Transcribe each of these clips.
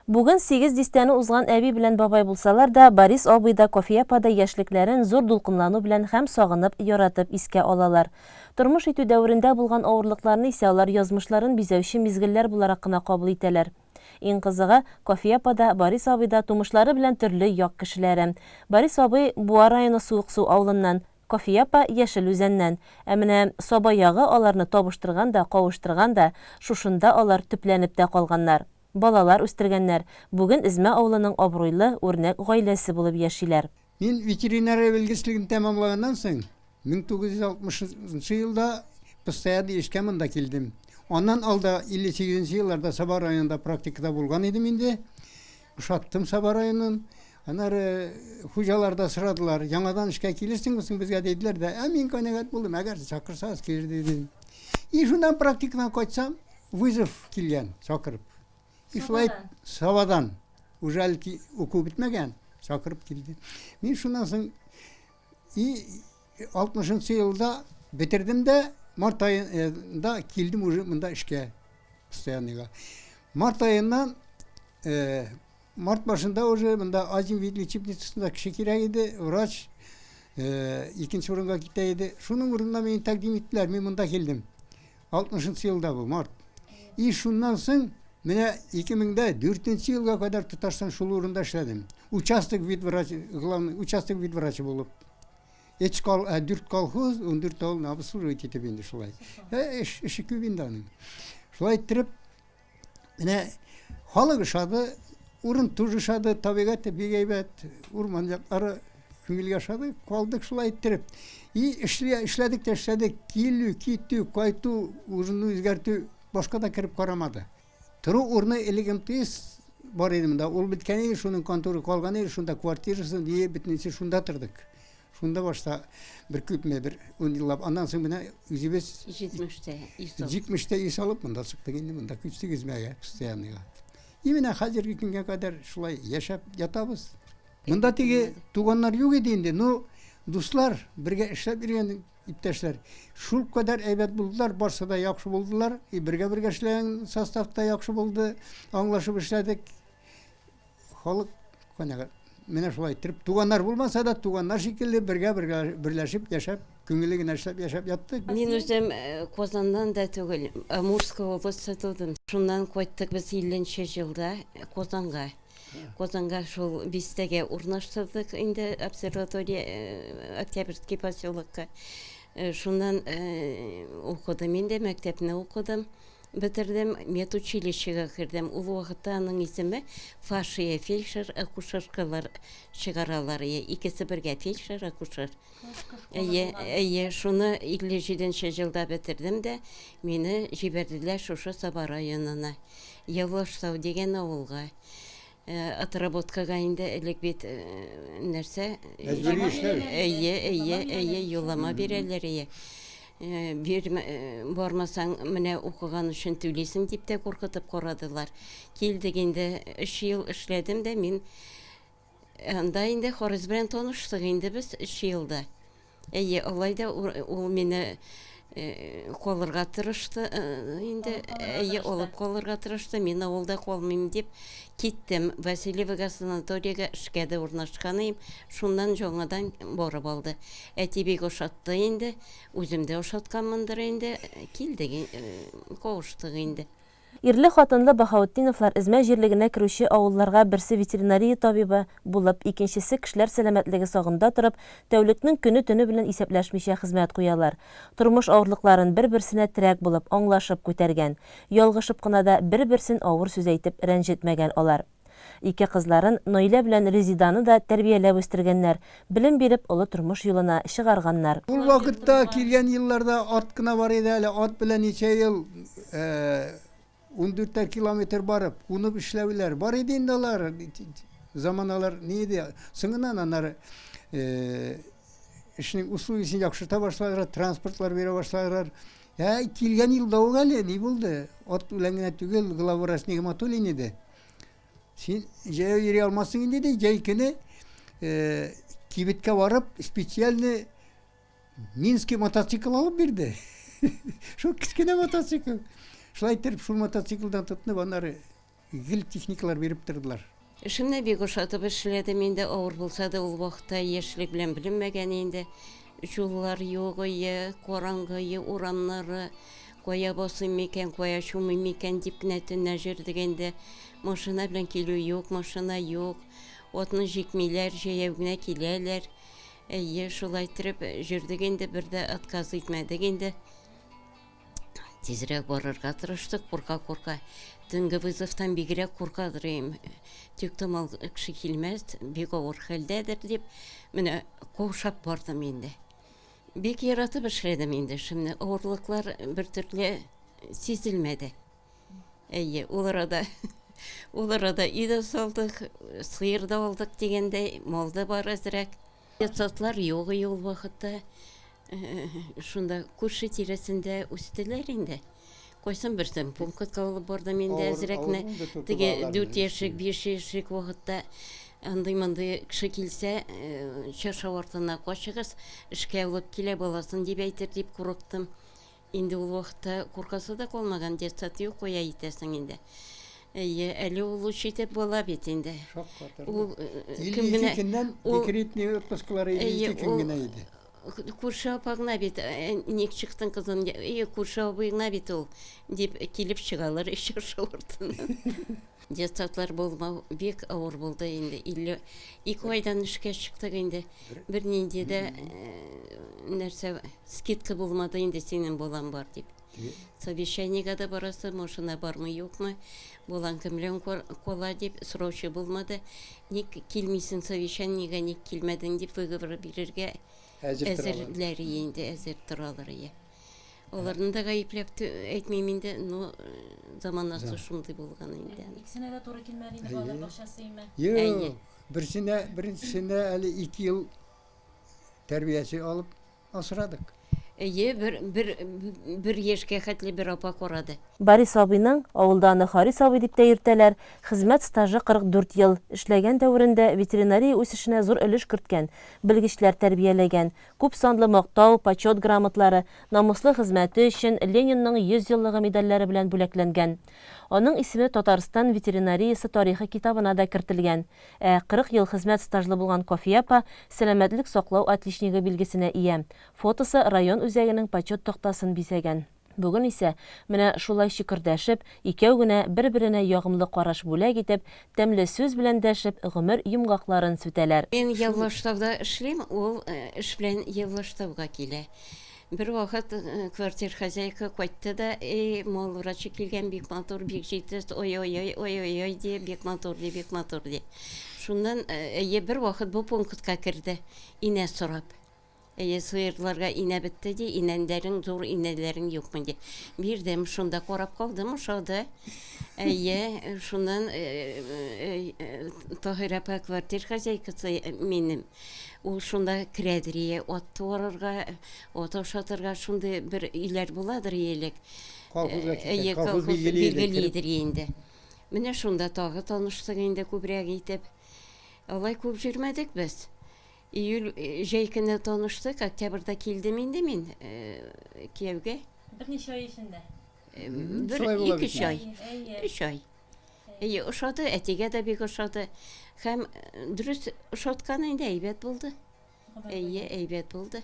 Бүген 8 дистәне узган әби белән бабай булсалар да, Борис абыйда Кофеяпада яшьлекләрен зур дулкынлану белән һәм сагынып, яратып искә алалар. Тормыш итү дәверендә булган авырлыкларны исә алар язмышларын бизәүче мизгелләр буларак кына кабул итәләр. Иң кызыгы, Кофеяпада Борис абыйда тумышлары белән төрле як кешеләре. Борис абый Буа районы Суыксу авылыннан, Кофеяпа Яшел үзәннән. Ә менә Саба ягы аларны табыштырган да, кавыштырган да, шушында алар төпләнеп тә калганнар. Балалар үстергәннәр. Бүген Измә авылының абруйлы үрнәк гаиләсе булып яшиләр. Мин ветеринария белгечлеген тәмамлаганнан соң 1960 елда постоянно эшкә монда килдем. Аннан алда 58 елларда Саба районында практикада булган идем инде. Ушаттым Саба районын. Анары хуҗаларда сорадылар. Яңадан эшкә килерсеңме соң безгә диделәр дә. Мин канәгать булдым. Әгәр чакырсагыз килер дидем. И шуннан практикадан кайтсам, вызов килгән, чакырып. И шулай Сабадан уже уку битмәгән, чакырып килде. Мин шуннан соң 60 елда битердем дә, март айында килдем уже монда эшкә постоянныйга. Март айыннан март башында уже монда Азим лечебницасында кеше кирәк иде, врач икенче урынга китә иде. Шуның урынына мине тәкъдим иттеләр, мин монда килдем. 60 елда бу март. И шуннан соң менә 2004 елга кадәр Татарстан шул урында эшләдем. Участок вид врачы, главный участок вид врачы булып. 4 колхоз, 14 авылны обслуживать итеп инде шулай. Эше күп инде аның. Шулай итеп, менә халык ышады, урын туж ышады, табигать бик әйбәт, урман яклары күңелгә ышады, калдык шулай итеп. И эшләдек, килү, китү, кайту, урынны үзгәртү башка да кирип карамады. Тұру урны элегем тез бар иде монда. Ул биткән иде, шуның конторы калган иде, шунда квартирасын дие битнесе шунда тордык. Шунда башта бер күпме бер 10 еллап, аннан соң менә үзебез 70-тә ис алып монда чыктык инде, монда күчтек Измәгә постоянныйга. И менә хәзерге көнгә кадәр шулай яшәп ятабыз. Монда теге туганнар юк иде инде, но дуслар, бергә эшләп йөргән иптәшләр, шул кадәр әйбәт булдылар, барсы да яхшы булдылар, и бергә эшләгән составта яхшы булды, аңлашып эшләдек. Халык канәгать. Менә шулай итеп, туганнар булмаса да, туганнар шикелле берләшеп яшәп, күңелле генә эшләп яшәп яттык. Мин үзем Казаннан да түгел, Амурская областьта тудым. Шуннан кайттык без 50 елда Казанга. Казанга шул бистәгә урнаштырдык инде обсерватория Октябрьский поселокка. Шуннан укыдым инде, мәктәпне укыдым. Бетердем, медучилищега кирдем. Ул вакытта аның исеме Фашия фельдшер, акушеркалар чыгаралар. Икесе бергә фельдшер, акушер. Шуны 57 елда бетердем дә, мине җибәрделәр шушы Саба районына. Явлаштау дигән авылга. Отработкага инде элек бит нәрсә? Юллама бирәләр. Bir бармасаң менә укыган өчен түлисең дип тә куркытып карадылар. Килдек инде 3 ел эшләдем дә мин анда инде Хорыз белән таныштык инде без 3 елда. Алай да ул мине калырга тырышты инде. Алып калырга тырышты. Мин авылда калмыйм дип киттем. Васильевга санаторийга эшкә дә урнашканым. Шуннан жаңадан барып алды. Әти бик ошатты инде. Үзем дә ошатканмындыр инде. Килдек, кавыштык инде. Ирле хатынлы Баһаутдиновлар Измә җирлегенә керүче авылларга берсе ветеринария табибы булып, икенчесе кешеләр сәламәтлеге сагында торып, тәүлекнең көне-төне белән исәпләшмичә хезмәт куялар. Тормыш авырлыкларын бер-берсенә терәк булып, аңлашып күтәргән. Ялгышып кына да бер-берсен авыр сүз әйтеп рәнҗетмәгән алар. Ике кызларын, Наилә белән Резиданы да тәрбияләп үстергәннәр, белем биреп олы тормыш юлына чыгарганнар. Ул вакытта килгән елларда ат кына бар иде, әле ат белән ничә ел 14 километр барып, кунып эшләүләр бар иде инде алар. Заманалар ни иде? Соңыннан аннары эшнең условиясын яхшырта башладылар, транспортлар бирә башладылар. Килгән елда ук әле ни булды? Ат белән генә түгел, главврач Нигъматуллин иде. Син җәй йөри алмассың инде ди, җәй көне кибеткә барып, специальный Минский мотоцикл алып бирде. Шул кечкенә мотоцикл. Шулай итеп, шул мотоциклдан тотынып, аннары гел техникалар беріп тұрдылар. Эшемне бик ошатып эшләдем инде, авыр булса да ул вакытта яшьлек белән беленмәгән инде. Жуллар юк ие, караңгы урамнары, кая басыйм микән, кая шумыйм микән дип кенә төнлә җөрдек инде. Машина белән килү юк, машина юк. Отны җикмиләр, җәяү генә киләләр. Әйе, шулай итеп җөрдек инде, бер дә отказ итмәдек инде. Тизрәк барырга тырыштык, курка. Төнге вызовтан бигрәк куркадырым. Тюктымал кеше килмәс, бик авыр хәлдәдер дип, менә каушап бардым инде. Бик яратып эшләдем инде эшемне. Авырлыклар бер төрле сизелмәде. Әйе, ул арада өйдә салдык, сыер да алдык дигәндәй, мал да бар әзрәк. Сатлар юк ул вакытта. Шунда күрше тирәсендә үстеләр инде. Койсын берсем пунктка алып бардым инде әзрәкне. Теге 4 яшьлек, 5 яшьлек вакытта андый-мандый кеше килсә, чаршау артына качыгыз, эшкә алып килә баласын дип әйтер дип курыктым. Инде ул вакытта куркасы да калмаган, детсад юк, кая итәсең инде. Әйе, әле ул итеп бала бит инде. Ул кем генә Декретный отпускалары 2 көн генә иде. Күрше апагына бит, ник чыктың кызым, күрше абыйына бит ул, дип килеп чыгалар чаршау артына. Детсадлар булмау бик авыр булды инде. 52 айдан эшкә чыктык инде. Бер нинди дә нәрсә скидка булмады инде, синең балаң бар дип. Совещаниегә дә барасы, машина бармы, юкмы, балаң кемлән кала дип сораучы булмады. Ник килмисең совещаниегә, ник килмәдең дип выговор бирергә әзерләр инде, әзер торалар ие. Оларны да гаепләп әйтмим инде, но заманасы шундый булган инде. Икесенә дә туры килмәде инде балалар бакчасыймы? Юк, берсенә әле 2 ел тәрбиясе алып асырадык. Әйе, бер яшькә хәтле бер апа карады. Борис абыйның авылданы Харис абый дип тә йөртәләр. Хезмәт стажы 44 ел. Эшләгән дәврендә ветеринария үсешенә зур өлеш керткән, белгечләр тәрбияләгән. Күп санлы мактау, почет грамотлары, намуслы хезмәте өчен Ленинның 100 еллыгы медальләре белән бүләкләнгән. Аның исеме Татарстан ветеринариясе тарихы китабына да кертелгән. 40 ел хезмәт стажлы булган Кофия апа сәламәтлек саклау отличнигы билгесенә ия. Фотосы район үзәгенең почет тактасын бизәгән. Бүген исә менә шулай шикердәшеп, икәү генә бер-беренә ягымлы караш бүләк итеп, тәмле сүз белән дәшеп, гомер йомгакларын сүтәләр. Мен Еллаштавда эшлим, ул эш белән Еллаштавга килә. Бер вакыт квартир хозяйка кайтты да, мал врачы килгән, бик матур, бик җитез, ой-ой-ой ди, бик матур ди. Шуннан бер вакыт бу пунктка керде, инә сорап. Сыерларга инә бетте ди, инәндәрең, зур инәләрең юкмы ди. Бирдем, шунда карап калдым, ошады. Шуннан Таһира апа квартир хозяйкасы минем. Ул шунда кредри, от туарырга, от ошатырга шундай бер үйләр буладыр елек. Колхоз билгелидер инде. Менә шунда тагы таныштык инде күбрәк итеп. Алай күп җөрмәдек без. Июль җәй көне таныштык, октябрьдә килдем инде мин кияүгә. Берничә ай эчендә. 1-2 ай. 3 ай. Ошады, әтигә дә бик ошады. Һәм дөрес ошаткан инде, әйбәт булды. Әйбәт булды.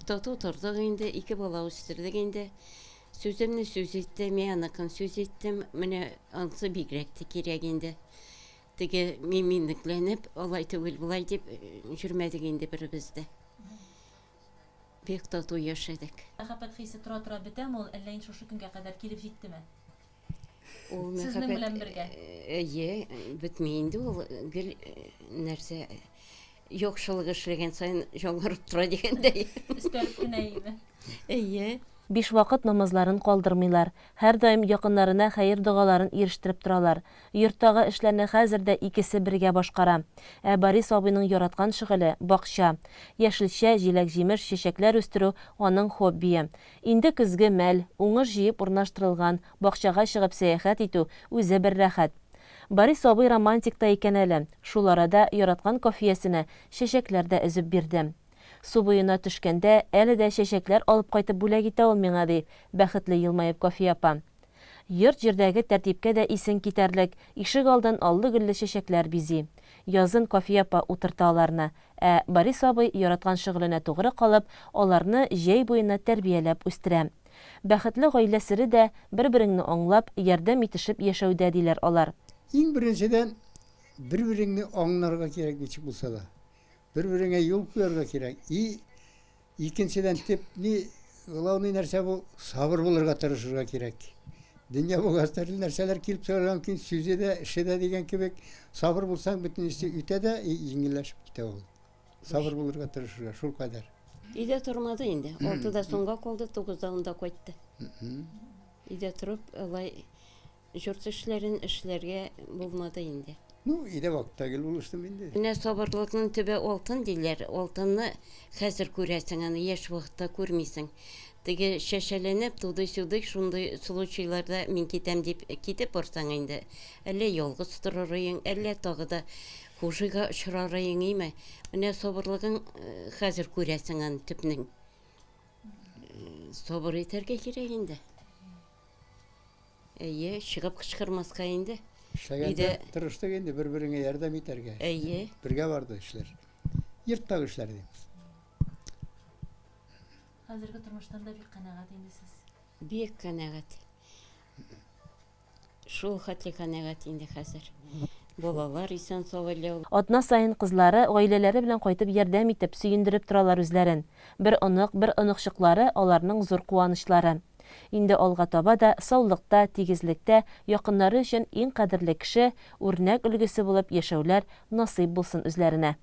Тату тордык инде, 2 бала үстердек инде. Сүземне сүз иттем, аныкын сүз иттем. Менә анысы бигрәк тә кирәк инде. Теге минекләнеп, алай түгел булай дип җөрмәдек инде беребездә. Бик тату яшәдек. Мәхәббәт хисе тора бетәме ул, әллә инде шушы көнгә кадәр килеп җиттеме? Ул Сезнең белән бергә. Бетми инде ул гел нәрсә яхшылык эшләгән саен яңгырып тора дигәндәй. Испәреп кенә име? 5 вакыт намазларын калдырмыйлар. Һәр даим якыннарына хәер дугаларын ирештиреп торалар. Йорттагы эшләрне хәзер дә икесе бергә башкара. Борис абыйның яраткан шөгыле бакча. Яшелчә, җиләк-җимеш, чәчәкләр үстерү аның хоббие. Инде көзге мәл, уңыш җыеп урнаштырылган, бакчага чыгып сәяхәт итү үзе бер рәхәт. Борис абый романтик та икән әле. Шул арада яраткан кофиясенә чәчәкләр дә өзеп бирде. Су буена төшкәндә, әле дә чәчәкләр алып кайтып бүләк итә ул миңа ди, бәхетле елмаеп Кофия апа. Йорт җирдәге тәртипкә дә исен китәрлек, ишек алдан аллы-гөлле чәчәкләр бизи. Язын Кофе апа утырта аларны, Борис абый яраткан шөгыленә тугры калып, аларны җәй буена тәрбияләп үстерә. Бәхетле гаилә сере дә бер-береңне аңлап, ярдәм итешеп яшәүдә диләр алар. Иң беренчедән бер-береңне аңларга кирәк ничек булса да. Бер-береңә юл куярга кирәк. И икенчедән главный нәрсә бу сабыр булырга тырышырга кирәк. Дөнья булган нәрсәләр килеп чыгарган көн сүзе дә, эше дә дигән кебек, сабыр булсаң бөтен эше үтә дә, җиңелләшеп китә ул. Сабыр булырга тырышырга, шул кадәр. Өйдә тормады инде. 6-да соңга калды, 9-да унда кайтты. Өйдә торып, алай журт эшләрен эшләргә булмады инде. Ну, иде вакытта гел булыштым инде. Менә сабырлыкның төбе алтын диләр. Алтынны хәзер күрәсең, аны яшь вакытта күрмисең. Теге шәшәләнеп, туды-сюды, шундый случайларда мин китәм дип китеп барсаң инде. Әллә ялгыз торырың, әллә тагы да хушыга очрарың име. Менә сабырлыгың хәзер күрәсең аны төпнең. Сабыр итәргә кирәк инде. Әйе, чыгып кычкырмаска инде. Шәгәндә тырыштык инде бер-береңә ярдәм итәргә. Әйе. Бергә барды эшләр. Йорттагы эшләр ди. Хәзерге тормыштан да бик канәгать инде. Бик канәгать. Шул хәтле канәгать инде хәзер. Балалар исән саулау. Атна сайын кызлары гаиләләре белән кайтып ярдәм итеп, сөендереп торалар үзләрен. Бер оныкчыклары аларның зур куанычлары. Инде алга таба да саулыкта, тигезлектә якыннары өчен иң кадерле кеше, үрнәк өлгесе булып яшәүләр насыйп булсын үзләренә.